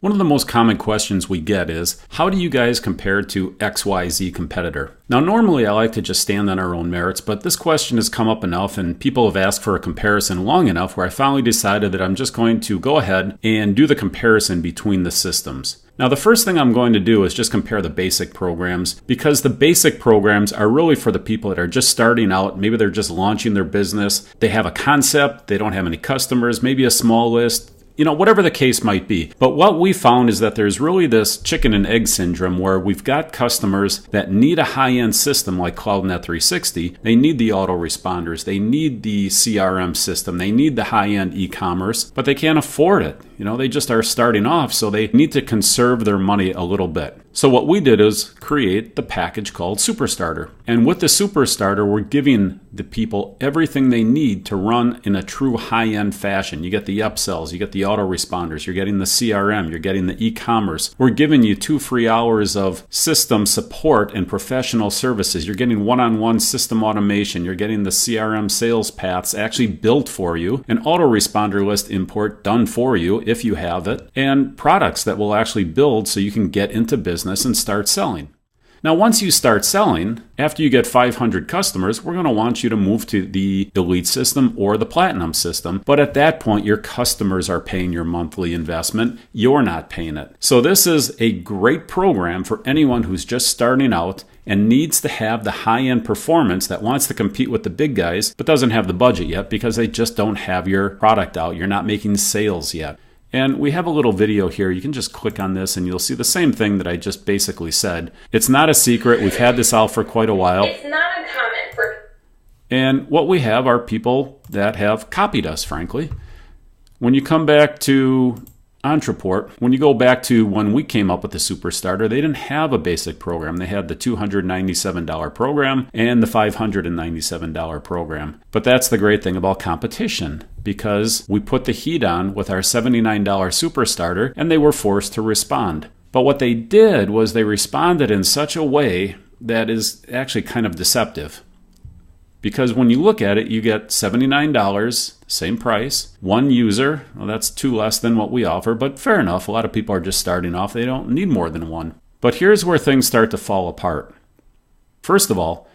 One of the most common questions we get is, how do you guys compare to XYZ competitor? Now, normally I like to just stand on our own merits, but this question has come up enough and people have asked for a comparison long enough where I finally decided that I'm just going to go ahead and do the comparison between the systems. Now, the first thing I'm going to do is just compare the basic programs, because the basic programs are really for the people that are just starting out. Maybe they're just launching their business. They have a concept. They don't have any customers, maybe a small list. Whatever the case might be. But what we found is that there's really this chicken and egg syndrome where we've got customers that need a high-end system like CloudNet360. They need the autoresponders. They need the CRM system. They need the high-end e-commerce, but they can't afford it. They just are starting off, so they need to conserve their money a little bit. So what we did is create the package called SuperStarter. And with the SuperStarter, we're giving the people everything they need to run in a true high-end fashion. You get the upsells, you get the autoresponders, you're getting the CRM, you're getting the e-commerce. We're giving you 2 free hours of system support and professional services. You're getting one-on-one system automation. You're getting the CRM sales paths actually built for you, an autoresponder list import done for you if you have it, and products that will actually build so you can get into business and start selling. Now, once you start selling, after you get 500 customers, we're going to want you to move to the Elite system or the Platinum system. But at that point, your customers are paying your monthly investment. You're not paying it. So this is a great program for anyone who's just starting out and needs to have the high-end performance, that wants to compete with the big guys, but doesn't have the budget yet because they just don't have your product out. You're not making sales yet. And we have a little video here. You can just click on this and you'll see the same thing that I just basically said. It's not a secret. We've had this out for quite a while. It's not uncommon for... And what we have are people that have copied us, frankly. When you come back to Ontraport, when you go back to when we came up with the SuperStarter, they didn't have a basic program. They had the $297 program and the $597 program. But that's the great thing about competition, because we put the heat on with our $79 SuperStarter and they were forced to respond. But what they did was they responded in such a way that is actually kind of deceptive. Because when you look at it, you get $79, same price, one user. Well, that's 2 less than what we offer, but fair enough. A lot of people are just starting off. They don't need more than one. But here's where things start to fall apart. First of all,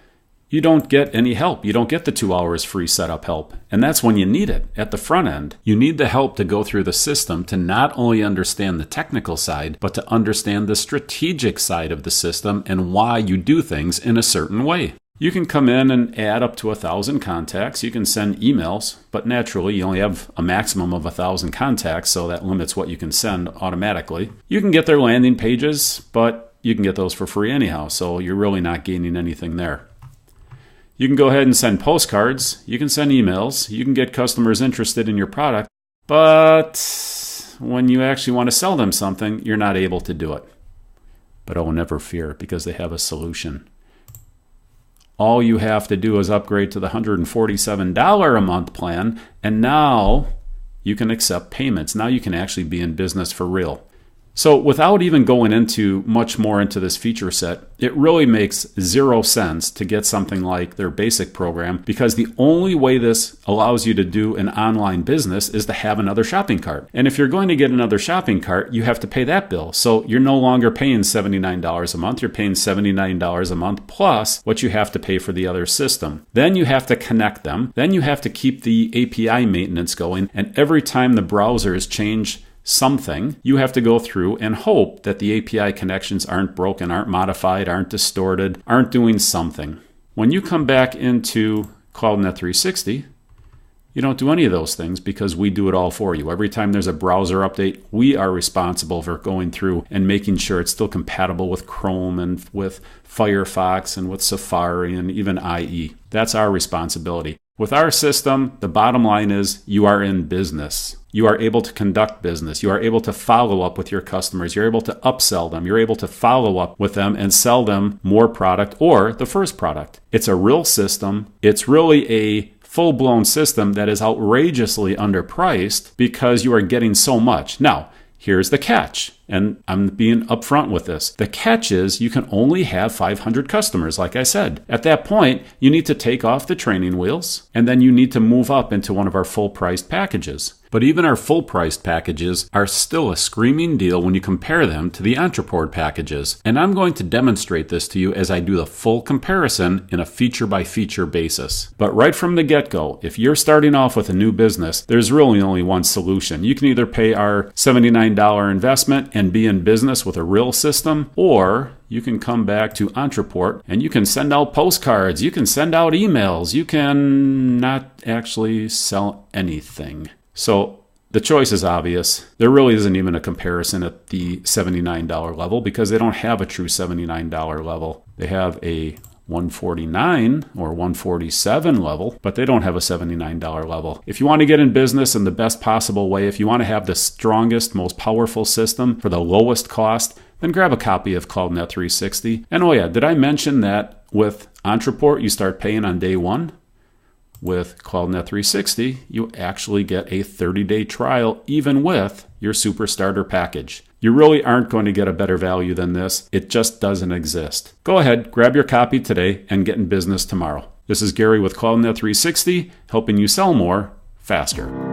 you don't get any help. You don't get the 2 hours free setup help. And that's when you need it, at the front end. You need the help to go through the system to not only understand the technical side, but to understand the strategic side of the system and why you do things in a certain way. You can come in and add up to 1,000 contacts. You can send emails, but naturally you only have a maximum of 1,000 contacts, so that limits what you can send automatically. You can get their landing pages, but you can get those for free anyhow, so you're really not gaining anything there. You can go ahead and send postcards. You can send emails. You can get customers interested in your product, but when you actually want to sell them something, you're not able to do it. But oh, never fear, because they have a solution. All you have to do is upgrade to the $147 a month plan, and now you can accept payments. Now you can actually be in business for real. So without even going into much more into this feature set, it really makes 0 sense to get something like their basic program, because the only way this allows you to do an online business is to have another shopping cart. And if you're going to get another shopping cart, you have to pay that bill. So you're no longer paying $79 a month. You're paying $79 a month plus what you have to pay for the other system. Then you have to connect them. Then you have to keep the API maintenance going. And every time the browsers change something, you have to go through and hope that the API connections aren't broken, aren't modified, aren't distorted, aren't doing something. When you come back into CloudNet360, you don't do any of those things because we do it all for you. Every time there's a browser update, we are responsible for going through and making sure it's still compatible with Chrome and with Firefox and with Safari and even IE. That's our responsibility. With our system, the bottom line is you are in business. You are able to conduct business. You are able to follow up with your customers. You're able to upsell them. You're able to follow up with them and sell them more product or the first product. It's a real system. It's really a full-blown system that is outrageously underpriced because you are getting so much. Now, here's the catch. And I'm being upfront with this. The catch is you can only have 500 customers, like I said. At that point, you need to take off the training wheels, and then you need to move up into one of our full-priced packages. But even our full-priced packages are still a screaming deal when you compare them to the Ontraport packages. And I'm going to demonstrate this to you as I do the full comparison in a feature-by-feature basis. But right from the get-go, if you're starting off with a new business, there's really only one solution. You can either pay our $79 investment and be in business with a real system, or you can come back to Ontraport and you can send out postcards, you can send out emails, you can not actually sell anything. So the choice is obvious. There really isn't even a comparison at the $79 level because they don't have a true $79 level. They have a $149 or $147 level, but they don't have a $79 level. If you want to get in business in the best possible way, if you want to have the strongest, most powerful system for the lowest cost, then grab a copy of CloudNet360. And oh yeah, did I mention that with Ontraport you start paying on day one? With CloudNet360, you actually get a 30-day trial even with your SuperStarter package. You really aren't going to get a better value than this. It just doesn't exist. Go ahead, grab your copy today and get in business tomorrow. This is Gary with CloudNet360, helping you sell more faster.